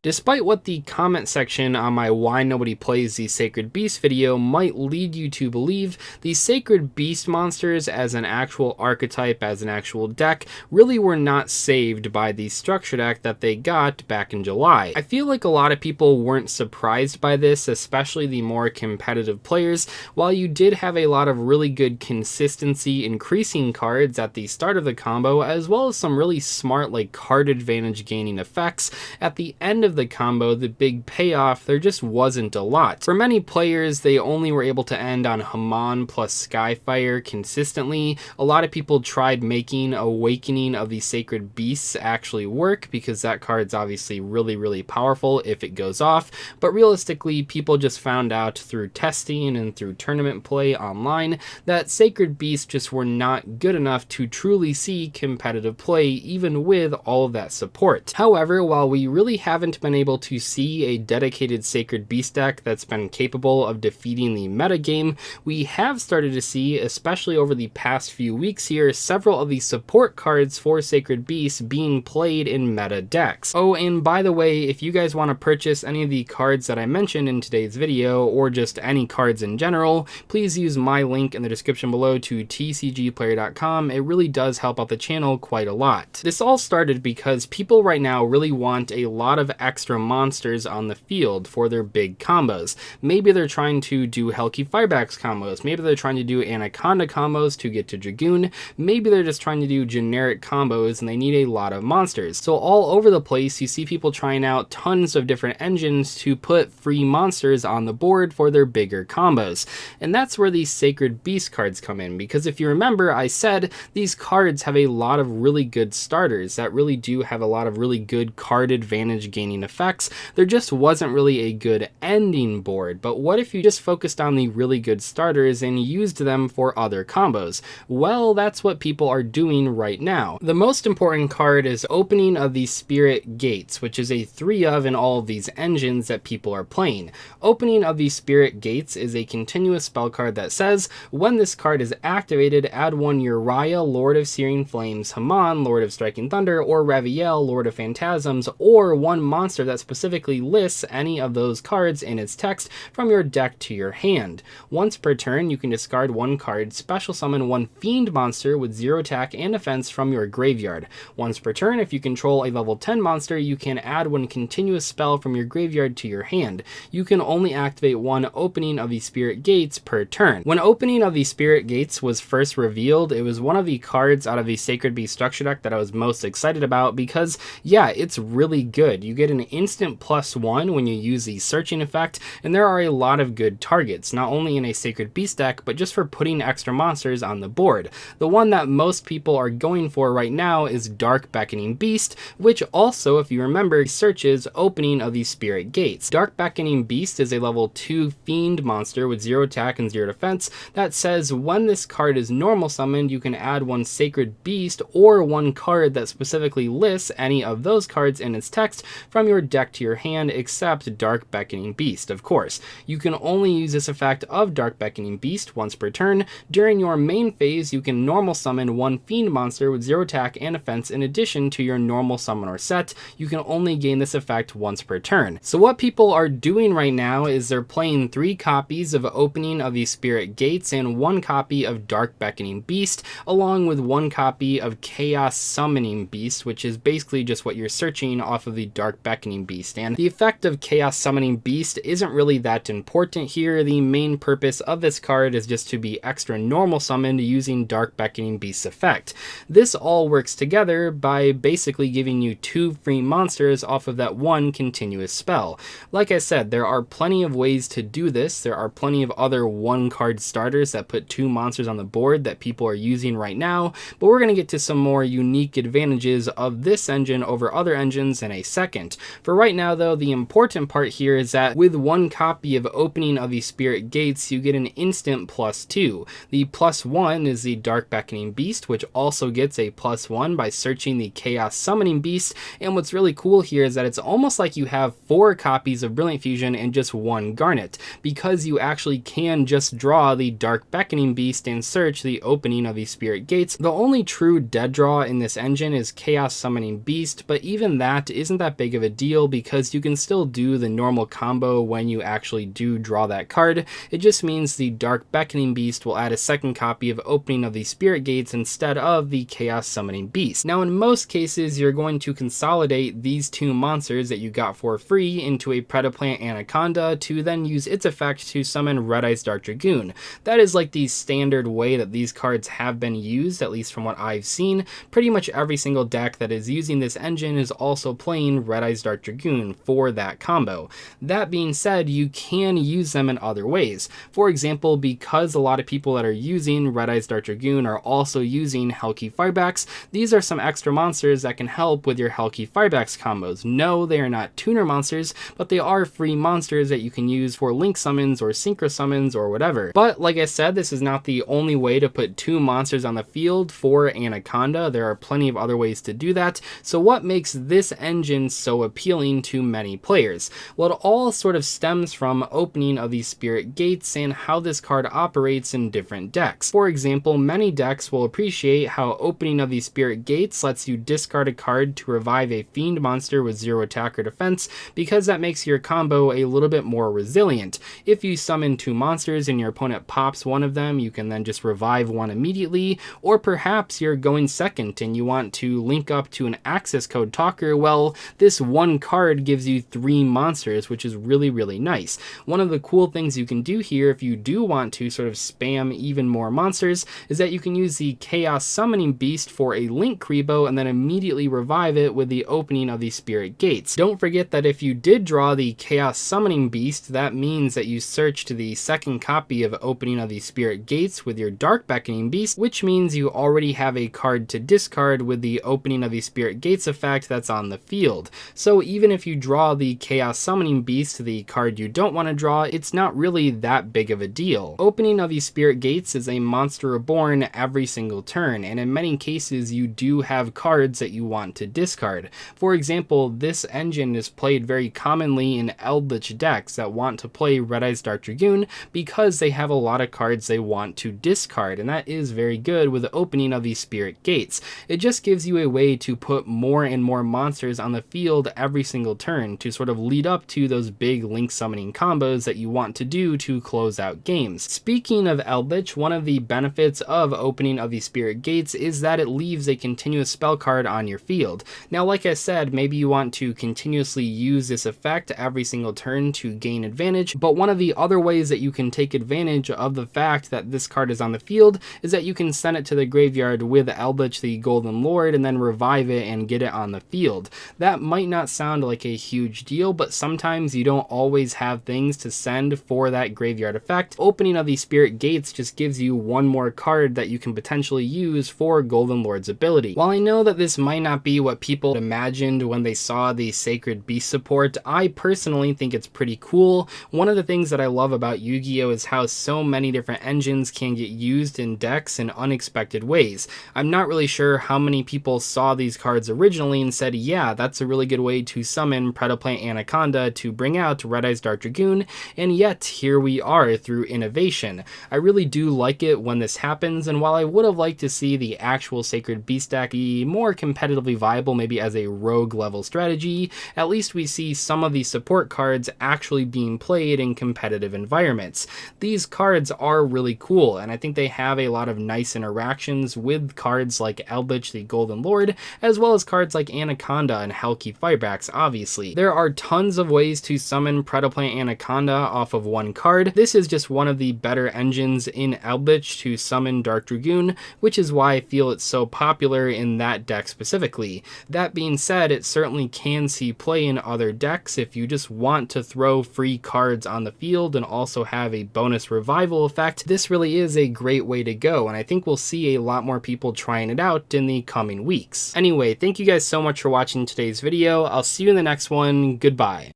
Despite what the comment section on my Why Nobody Plays the Sacred Beast video might lead you to believe, the Sacred Beast monsters as an actual archetype, as an actual deck, really were not saved by the structure deck that they got back in July. I feel like a lot of people weren't surprised by this, especially the more competitive players. While you did have a lot of really good consistency increasing cards at the start of the combo, as well as some really smart like card advantage gaining effects, at the end of the combo, the big payoff, there just wasn't a lot. For many players, they only were able to end on Haman plus Skyfire consistently. A lot of people tried making Awakening of the Sacred Beasts actually work, because that card's obviously really powerful if it goes off, but realistically, people just found out through testing and through tournament play online that Sacred Beasts just were not good enough to truly see competitive play, even with all of that support. However, while we really haven't been able to see a dedicated Sacred Beast deck that's been capable of defeating the meta game, we have started to see, especially over the past few weeks here, several of the support cards for Sacred Beasts being played in meta decks. Oh, and by the way, if you guys want to purchase any of the cards that I mentioned in today's video, or just any cards in general, please use my link in the description below to tcgplayer.com. It really does help out the channel quite a lot. This all started because people right now really want a lot of extra monsters on the field for their big combos. Maybe they're trying to do Helki Firebacks combos, maybe they're trying to do Anaconda combos to get to Dragoon, maybe they're just trying to do generic combos and they need a lot of monsters. So all over the place, you see people trying out tons of different engines to put free monsters on the board for their bigger combos. And that's where these Sacred Beast cards come in, because if you remember, I said these cards have a lot of really good starters that really do have a lot of really good card advantage gaining effects. There just wasn't really a good ending board. But what if you just focused on the really good starters and used them for other combos? Well, that's what people are doing right now. The most important card is Opening of the Spirit Gates, which is a 3 of in all of these engines that people are playing. Opening of the Spirit Gates is a continuous spell card that says, when this card is activated, add one Uriah, Lord of Searing Flames, Haman, Lord of Striking Thunder, or Raviel, Lord of Phantasms, or one monster that specifically lists any of those cards in its text from your deck to your hand. Once per turn, you can discard one card, special summon one Fiend monster with 0 attack and defense from your graveyard. Once per turn, if you control a level 10 monster, you can add one continuous spell from your graveyard to your hand. You can only activate one Opening of the Spirit Gates per turn. When Opening of the Spirit Gates was first revealed, it was one of the cards out of the Sacred Beast structure deck that I was most excited about, because yeah, it's really good. You get an instant +1 when you use the searching effect, and there are a lot of good targets, not only in a Sacred Beast deck, but just for putting extra monsters on the board. The one that most people are going for right now is Dark Beckoning Beast, which also, if you remember, searches Opening of the Spirit Gates. Dark Beckoning Beast is a level 2 Fiend monster with 0 attack and 0 defense that says when this card is normal summoned, you can add one Sacred Beast or one card that specifically lists any of those cards in its text from your deck to your hand, except Dark Beckoning Beast, of course. You can only use this effect of Dark Beckoning Beast once per turn. During your main phase, you can normal summon one Fiend monster with 0 attack and defense in addition to your normal summoner set. You can only gain this effect once per turn. So what people are doing right now is they're playing 3 copies of Opening of the Spirit Gates and 1 copy of Dark Beckoning Beast, along with 1 copy of Chaos Summoning Beast, which is basically just what you're searching off of the Dark Beckoning Beast. And the effect of Chaos Summoning Beast isn't really that important here. The main purpose of this card is just to be extra normal summoned using Dark Beckoning Beast's effect. This all works together by basically giving you 2 free monsters off of that 1 continuous spell. Like I said, there are plenty of ways to do this. There are plenty of other 1-card starters that put 2 monsters on the board that people are using right now, but we're going to get to some more unique advantages of this engine over other engines in a second. For right now though, the important part here is that with 1 copy of Opening of the Spirit Gates, you get an instant +2. The +1 is the Dark Beckoning Beast, which also gets a +1 by searching the Chaos Summoning Beast, and what's really cool here is that it's almost like you have 4 copies of Brilliant Fusion and just 1 Garnet, because you actually can just draw the Dark Beckoning Beast and search the Opening of the Spirit Gates. The only true dead draw in this engine is Chaos Summoning Beast, but even that isn't that big of a a deal because you can still do the normal combo when you actually do draw that card. It just means the Dark Beckoning Beast will add a second copy of Opening of the Spirit Gates instead of the Chaos Summoning Beast. Now in most cases you're going to consolidate these two monsters that you got for free into a Predaplant Anaconda to then use its effect to summon Red Eyes Dark Dragoon. That is like the standard way that these cards have been used, at least from what I've seen. Pretty much every single deck that is using this engine is also playing Red Eyes Dark Dragoon for that combo. That being said, you can use them in other ways. For example, because a lot of people that are using Red Eyes Dark Dragoon are also using Hellkey Firebacks, these are some extra monsters that can help with your Hellkey Firebacks combos. No, they are not tuner monsters, but they are free monsters that you can use for link summons or synchro summons or whatever. But like I said, this is not the only way to put two monsters on the field for Anaconda. There are plenty of other ways to do that. So what makes this engine so appealing to many players? Well, it all sort of stems from Opening of the Spirit Gates and how this card operates in different decks. For example, many decks will appreciate how Opening of the Spirit Gates lets you discard a card to revive a fiend monster with 0 attack or defense, because that makes your combo a little bit more resilient. If you summon two monsters and your opponent pops one of them, you can then just revive one immediately. Or perhaps you're going second and you want to link up to an access code talker. Well, this one card gives you 3 monsters, which is really nice. One of the cool things you can do here, if you do want to sort of spam even more monsters, is that you can use the Chaos Summoning Beast for a link Kribo and then immediately revive it with the Opening of the Spirit Gates. Don't forget that if you did draw the Chaos Summoning Beast, that means that you searched the second copy of Opening of the Spirit Gates with your Dark Beckoning Beast, which means you already have a card to discard with the Opening of the Spirit Gates effect that's on the field. So even if you draw the Chaos Summoning Beast, the card you don't want to draw, it's not really that big of a deal. Opening of the Spirit Gates is a monster reborn every single turn, and in many cases you do have cards that you want to discard. For example, this engine is played very commonly in Eldritch decks that want to play Red Eyes Dark Dragoon because they have a lot of cards they want to discard, and that is very good with the Opening of the Spirit Gates. It just gives you a way to put more and more monsters on the field every single turn to sort of lead up to those big link summoning combos that you want to do to close out games. Speaking of Eldritch, one of the benefits of Opening of the Spirit Gates is that it leaves a continuous spell card on your field. Now, like I said, maybe you want to continuously use this effect every single turn to gain advantage, but one of the other ways that you can take advantage of the fact that this card is on the field is that you can send it to the graveyard with Eldritch the Golden Lord and then revive it and get it on the field. That might not sound like a huge deal, but sometimes you don't always have things to send for that graveyard effect. Opening of the Spirit Gates just gives you one more card that you can potentially use for Golden Lord's ability. While I know that this might not be what people imagined when they saw the Sacred Beast support, I personally think it's pretty cool. One of the things that I love about Yu-Gi-Oh! Is how so many different engines can get used in decks in unexpected ways. I'm not really sure how many people saw these cards originally and said, yeah, that's a really good way to summon Predaplant Anaconda to bring out Red Eyes Dark Dragoon, and yet here we are through innovation. I really do like it when this happens, and while I would have liked to see the actual Sacred Beast deck be more competitively viable, maybe as a rogue level strategy, at least we see some of these support cards actually being played in competitive environments. These cards are really cool, and I think they have a lot of nice interactions with cards like Eldritch the Golden Lord, as well as cards like Anaconda and Hellkey Firebacks, obviously. There are tons of ways to summon Predaplant Anaconda off of one card. This is just one of the better engines in Eldritch to summon Dark Dragoon, which is why I feel it's so popular in that deck specifically. That being said, it certainly can see play in other decks if you just want to throw free cards on the field and also have a bonus revival effect. This really is a great way to go, and I think we'll see a lot more people trying it out in the coming weeks. Anyway, thank you guys so much for watching today's video. I'll see you in the next one. Goodbye.